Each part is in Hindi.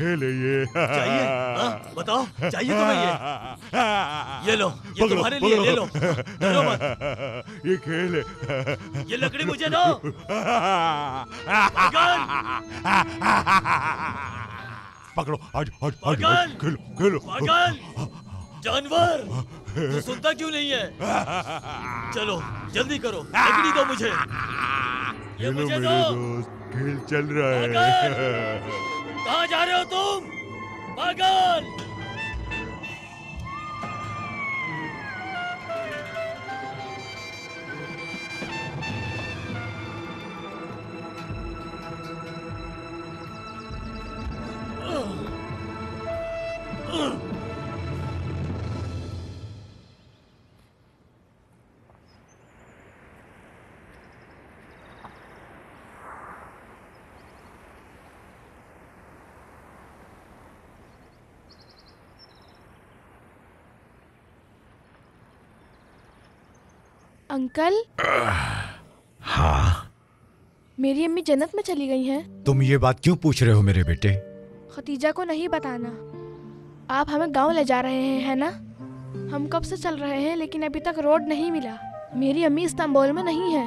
खेल है ये। चाहिए? हाँ, बताओ, चाहिए तुम्हें ये लो, ये तुम्हारे लिए, ले लो, डरो मत। ये खेल है। ये लकड़ी मुझे दो। पागल! पकड़ो, आज पागल! खेलो। पागल! जानवर! तू सुनता क्यों नहीं है? चलो, जल्दी करो, लकड़ी दो मुझे। ये मुझे दो। दोस्त, खेल चल रहा है। कहाँ जा रहे हो तुम? पागल! अंकल। हाँ, मेरी अम्मी जन्नत में चली गई हैं। तुम ये बात क्यों पूछ रहे हो मेरे बेटे? खतीजा को नहीं बताना। आप हमें गांव ले जा रहे हैं, है ना? हम कब से चल रहे हैं लेकिन अभी तक रोड नहीं मिला। मेरी अम्मी इस्तांबुल में नहीं है।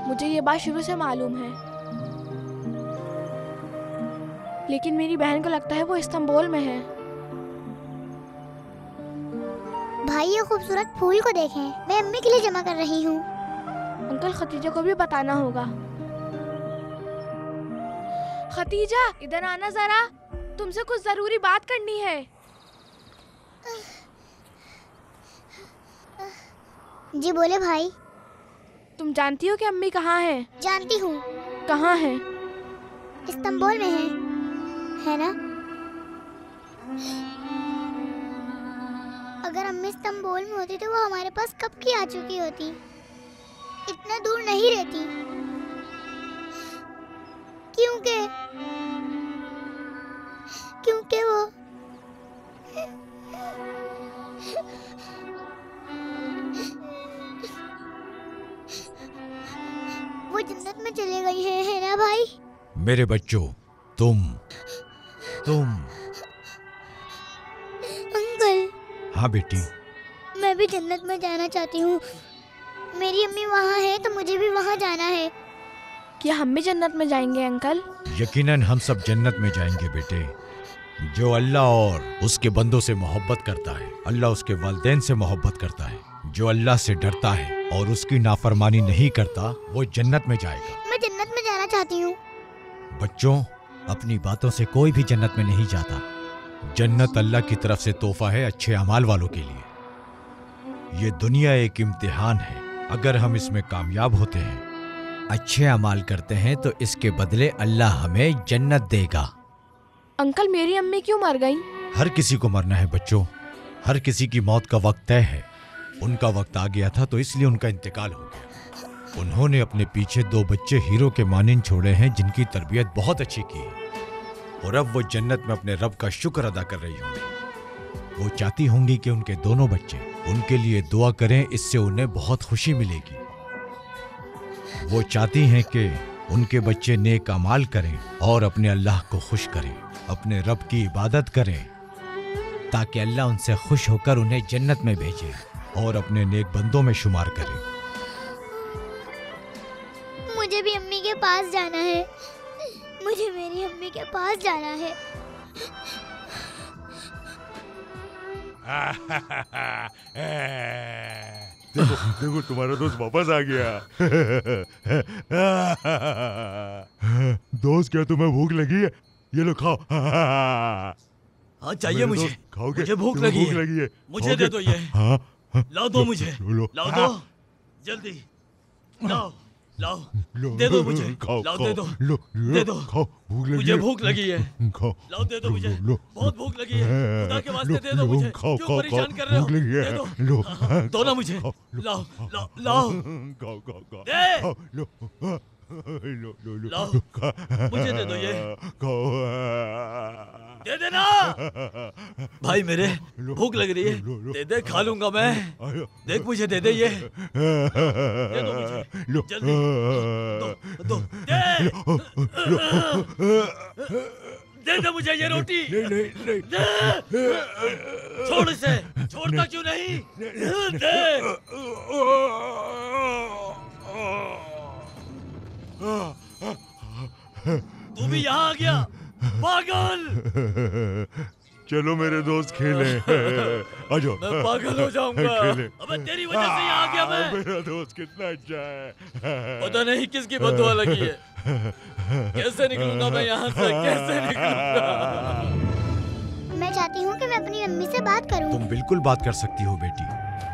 मुझे ये बात शुरू से मालूम है, लेकिन मेरी बहन को लगता है वो इस्तांबुल में है। भाई ये खूबसूरत फूल को देखें, मैं अम्मी के लिए जमा कर रही हूँ। अंकल खतीजा को भी बताना होगा। खतीजा, इधर आना जरा, तुमसे कुछ जरूरी बात करनी है। जी बोले भाई। तुम जानती हो कि अम्मी कहाँ है? जानती हूँ। कहाँ है? इस्तांबुल में है ना? अगर अम्मी इस्तांबुल में होती तो वो हमारे पास कब की आ चुकी होती। इतना दूर नहीं रहती, क्योंकि वो जन्नत में चले गई है ना भाई? मेरे बच्चों, तुम अंकल। हाँ बेटी। मैं भी जन्नत में जाना चाहती हूँ। मेरी अम्मी वहाँ है तो मुझे भी वहाँ जाना है। क्या हम भी जन्नत में जाएंगे अंकल? यकीनन हम सब जन्नत में जाएंगे बेटे। जो अल्लाह और उसके बंदों से मोहब्बत करता है, अल्लाह उसके वालिदैन से मोहब्बत करता है। जो अल्लाह से डरता है और उसकी नाफरमानी नहीं करता, वो जन्नत में जाएगा। मैं जन्नत में जाना चाहती हूँ। बच्चों, अपनी बातों से कोई भी जन्नत में नहीं जाता। जन्नत अल्लाह की तरफ से तोहफा है अच्छे अमाल वालों के लिए। ये दुनिया एक इम्तिहान है। अगर हम इसमें कामयाब होते हैं, अच्छे अमाल करते हैं, तो इसके बदले अल्लाह हमें जन्नत देगा। अंकल, मेरी अम्मी क्यों मर गई? हर किसी को मरना है बच्चों। हर किसी की मौत का वक्त तय है। उनका वक्त आ गया था तो इसलिए उनका इंतकाल हो गया। उन्होंने अपने पीछे 2 बच्चे हीरो के मानिंद छोड़े हैं, जिनकी तरबियत बहुत अच्छी की है, और अब वो जन्नत में अपने रब का शुक्र अदा कर रही होंगी। वो चाहती होंगी कि उनके दोनों बच्चे उनके लिए दुआ करें, इससे उन्हें बहुत खुशी मिलेगी। वो चाहती हैं कि उनके बच्चे नेक अमाल करें और अपने अल्लाह को खुश करें, अपने रब की इबादत करें, ताकि अल्लाह उनसे खुश होकर उन्हें जन्नत में भेजे और अपने नेक बंदों में शुमार करे। मुझे भी अम्मी के पास जाना है। मुझे मेरी अम्मी के पास जाना है। देखो तुम्हारा दोस्त वापस आ गया। दोस्त, क्या तुम्हें भूख लगी है? ये लो, खाओ। हाँ, चाहिए मुझे। खाओगे? मुझे भूख तुम्हें लगी है। मुझे दे दो ये। हाँ, लाओ दो मुझे। लाओ दो, जल्दी लाओ। दे दो मुझे। लाओ, दे दो। दे दो। मुझे भूख लगी है। लाओ, दे दो मुझे। बहुत भूख लगी है। खुदा के वास्ते दे दो मुझे। क्यों परेशान कर रहे हो? दे दो। दो ना मुझे। लाओ। दे। लाओ, मुझे दे दो ये। दे देना। भाई मेरे भूख लग रही है, दे दे, खा लूंगा मैं। देख मुझे दे दे ये, दे दो मुझे जल्दी, दो दे, दे दे मुझे ये रोटी। नहीं, दे, छोड़ इसे, छोड़ता क्यों नहीं, दे। तू भी यहाँ आ गया, पागल। चलो मेरे दोस्त खेलें। आ जाओ। मैं पागल हो जाऊंगा। खेलें। अबे तेरी वजह से यहाँ आ गया मैं। मेरा दोस्त कितना अच्छा है। पता नहीं किसकी बददुआ लगी है। कैसे निकलूंगा मैं यहाँ से, कैसे निकलूंगा? मैं चाहती हूँ कि मैं अपनी अम्मी से बात करूँ। तुम बिल्कुल बात कर सकती हो बेटी।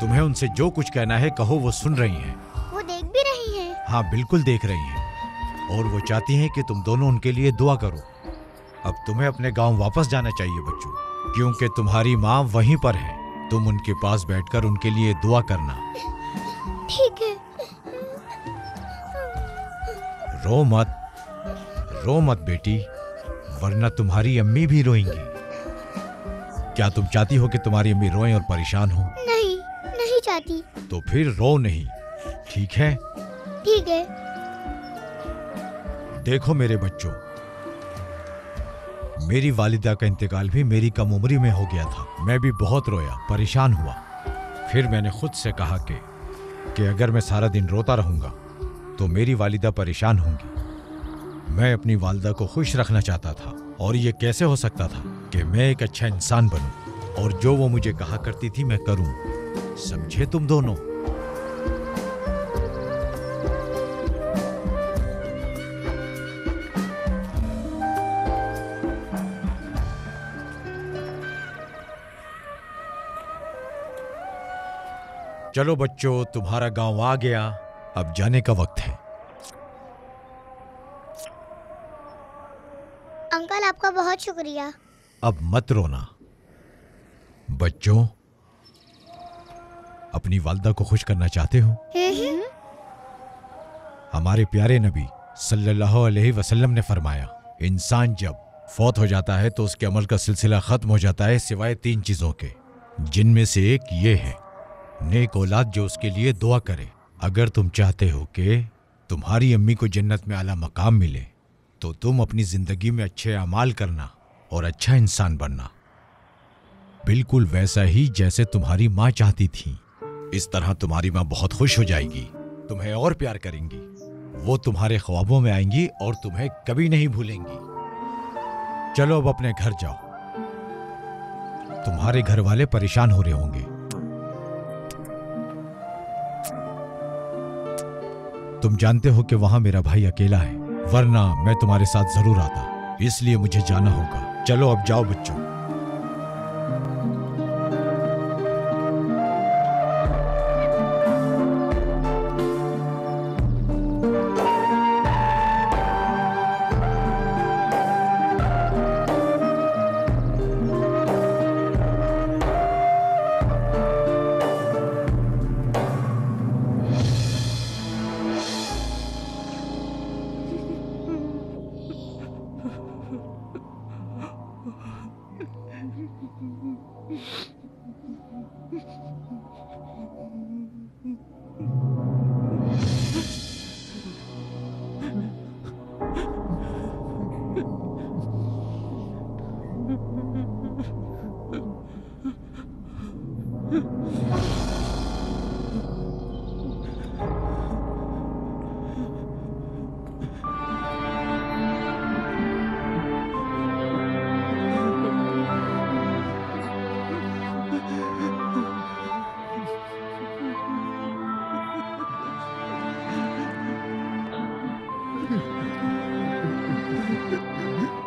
तुम्हें उनसे जो कुछ कहना है कहो, वो सुन रही हैं। वो देख भी रही हैं। हाँ बिल्कुल देख रही हैं, और वो चाहती हैं कि तुम दोनों उनके लिए दुआ करो। अब तुम्हें अपने गांव वापस जाना चाहिए बच्चों, क्योंकि तुम्हारी माँ वहीं पर है। तुम उनके पास बैठकर उनके लिए दुआ करना। ठीक है। रो मत बेटी, वरना तुम्हारी अम्मी भी रोएंगी। क्या तुम चाहती हो कि तुम्हारी अम्मी रोएं और परेशान हो? नहीं, नहीं चाहती। तो फिर रो नहीं, ठीक है? ठीक है। देखो मेरे बच्चों, मेरी वालिदा का इंतकाल भी मेरी कम उम्री में हो गया था। मैं भी बहुत रोया, परेशान हुआ। फिर मैंने खुद से कहा कि अगर मैं सारा दिन रोता रहूंगा तो मेरी वालिदा परेशान होंगी। मैं अपनी वालिदा को खुश रखना चाहता था, और ये कैसे हो सकता था कि मैं एक अच्छा इंसान बनूं और जो वो मुझे कहा करती थी मैं करूं। समझे तुम दोनों? चलो बच्चों, तुम्हारा गांव आ गया, अब जाने का वक्त है। अंकल आपका बहुत शुक्रिया। अब मत रोना बच्चों, अपनी वालिदा को खुश करना चाहते हो? हमारे प्यारे नबी सल्लल्लाहु अलैहि वसल्लम ने फरमाया, इंसान जब फौत हो जाता है तो उसके अमल का सिलसिला खत्म हो जाता है, सिवाय 3 चीजों के, जिनमें से एक ये है, नेक औलाद जो उसके लिए दुआ करे। अगर तुम चाहते हो कि तुम्हारी अम्मी को जन्नत में आला मकाम मिले तो तुम अपनी जिंदगी में अच्छे अमाल करना और अच्छा इंसान बनना, बिल्कुल वैसा ही जैसे तुम्हारी माँ चाहती थी। इस तरह तुम्हारी माँ बहुत खुश हो जाएगी, तुम्हें और प्यार करेंगी, वो तुम्हारे ख्वाबों में आएंगी और तुम्हें कभी नहीं भूलेंगी। चलो अब अपने घर जाओ, तुम्हारे घर वाले परेशान हो रहे होंगे। तुम जानते हो कि वहां मेरा भाई अकेला है, वरना मैं तुम्हारे साथ जरूर आता, इसलिए मुझे जाना होगा। चलो अब जाओ बच्चों।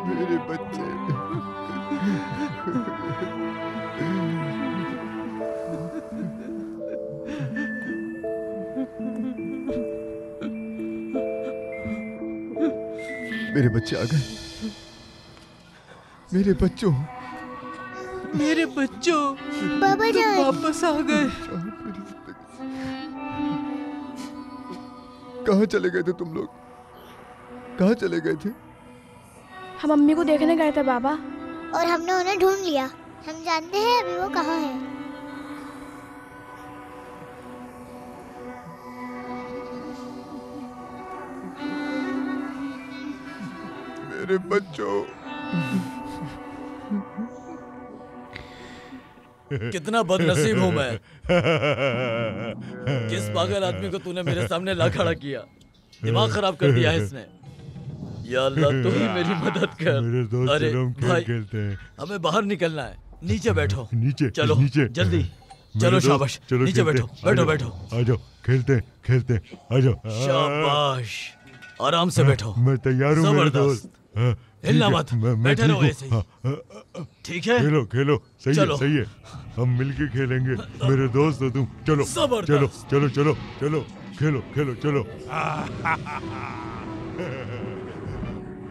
मेरे बच्चे, मेरे बच्चे आ गए। मेरे बच्चों, मेरे बच्चों, बाबा तुम जान। वापस आ गए। कहाँ चले गए थे तुम लोग? कहाँ चले गए थे? हम अम्मी को देखने गए थे बाबा, और हमने उन्हें ढूंढ लिया। हम जानते हैं अभी वो कहाँ है। मेरे बच्चों। कितना बदनसीब हूँ मैं। किस पागल आदमी को तूने मेरे सामने ला खड़ा किया। दिमाग खराब कर दिया है इसने। या अल्लाह तू ही मेरी मदद कर। मेरे दोस्त अरे चलो हम भाई, खेलते हैं। हमें बाहर निकलना है। नीचे बैठो। नीचे चलो नीचे जल्दी। मेरे चलो दोस्त, शाबाश। चलो नीचे खेलते बैठो हैं। बैठो आ बैठो। जाओ, आ जाओ खेलते हैं खेलते हैं। आ जाओ। शाबाश। आराम से बैठो। मैं तैयार हूँ मेरे दोस्त। हाँ, हिलना ठीक मत। है, मैं बैठे ठीक रहो हूँ। ऐसे ही। हाँ, ठीक है। खेलो खेलो सही है चलो। सही है। हम मिलके खेलेंगे मेरे दोस्त हो तुम। चलो जबरदस्त। चलो चलो चलो चलो खेलो खेलो चलो।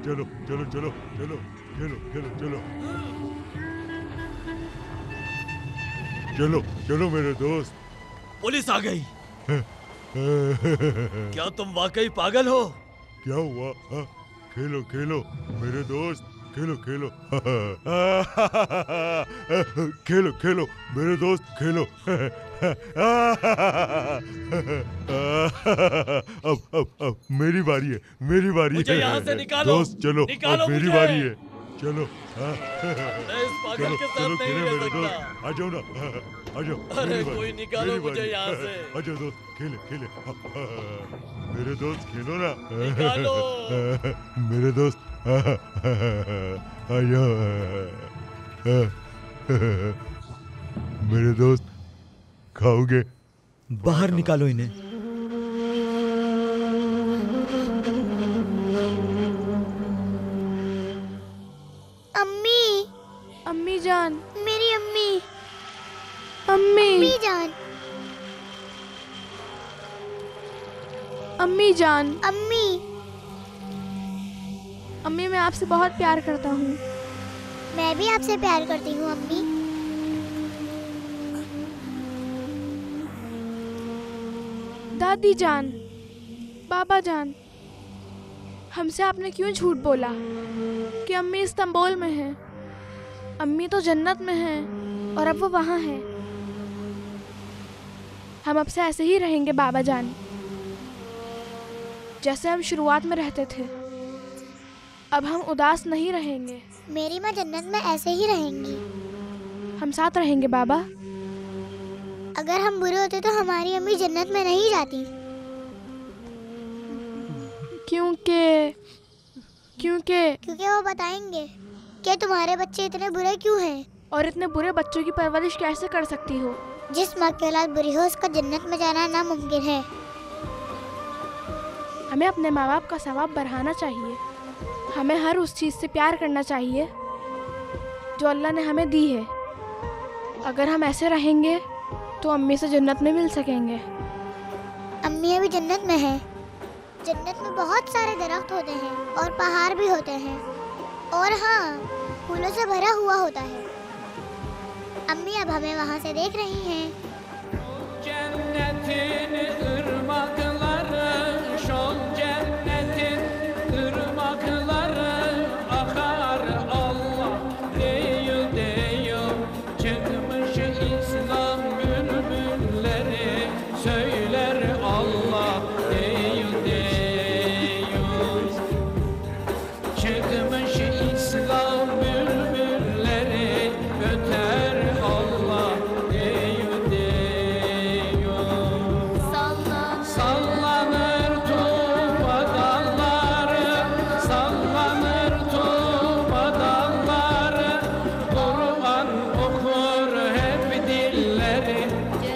चलो चलो चलो चलो खेलो खेलो चलो चलो चलो मेरे दोस्त। पुलिस आ गई। क्या तुम वाकई पागल हो? क्या हुआ? हाँ? खेलो खेलो मेरे दोस्त खेलो खेलो। खेलो खेलो मेरे दोस्त खेलो। अब मेरी बारी है मेरी बारी मुझे है। यहाँ से निकालो। दोस्त चलो निकालो अब मेरी मुझे। बारी है। चलो मैं इस पागल चलो के साथ चलो नहीं खेले रह मेरे सकता। दोस्त। आ जाओ ना आ जाओ। अरे मेरी बारी, कोई निकालो मेरी मुझे बारी। यहाँ से। आ जाओ दोस्त खेले खेले। मेरे दोस्त खेलो ना। निकालो। मेरे दोस्त आ जाओ। मेरे दोस्त खाओगे? बाहर निकालो इन्हें। अम्मी। अम्मी जान। मेरी अम्मी। अम्मी। अम्मी जान। अम्मी जान। अम्मी। अम्मी मैं आपसे बहुत प्यार करता हूँ। मैं भी आपसे प्यार करती हूँ अम्मी। दादी जान, बाबा जान, हमसे आपने क्यों झूठ बोला कि अम्मी इस्तांबुल में है? अम्मी तो जन्नत में है और अब वो वहाँ है। हम अब से ऐसे ही रहेंगे बाबा जान, जैसे हम शुरुआत में रहते थे। अब हम उदास नहीं रहेंगे। मेरी माँ जन्नत में ऐसे ही रहेंगी। हम साथ रहेंगे बाबा। अगर हम बुरे होते तो हमारी अम्मी जन्नत में नहीं जाती। क्योंकि वो बताएंगे कि तुम्हारे बच्चे इतने बुरे क्यों हैं। और इतने बुरे बच्चों की परवरिश कैसे कर सकती हो? जिस माँ की औलाद बुरी हो उसका जन्नत में जाना नामुमकिन है। हमें अपने माँ बाप का सवाब बढ़ाना चाहिए। हमें हर उस चीज़ से प्यार करना चाहिए जो अल्लाह ने हमें दी है। अगर हम ऐसे रहेंगे तो अम्मी से जन्नत में मिल सकेंगे। अम्मी अभी जन्नत में है। जन्नत में बहुत सारे दरख्त होते हैं और पहाड़ भी होते हैं और हाँ, फूलों से भरा हुआ होता है। अम्मी अब हमें वहाँ से देख रही हैं। Cennetin ırmakları, şol cennetin ırmakları akar Allah deyil deyil. Çıkmış İslam bülbülleri söyler Allah deyil deyil. Çıkmış İslam bülbülleri öter Allah deyil deyil. Sallanır tuğba dalları, sallanır tuğba dalları. Kur'an okur hep dilleri,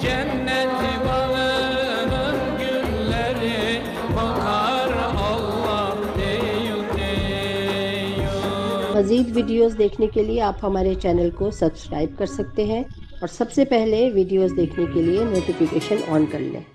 cennet bağının gülleri. Bakar Allah deyil deyil. मज़ीद वीडियोस देखने के लिए आप हमारे चैनल को सब्सक्राइब कर सकते हैं और सबसे पहले वीडियोस देखने के लिए नोटिफिकेशन ऑन कर लें।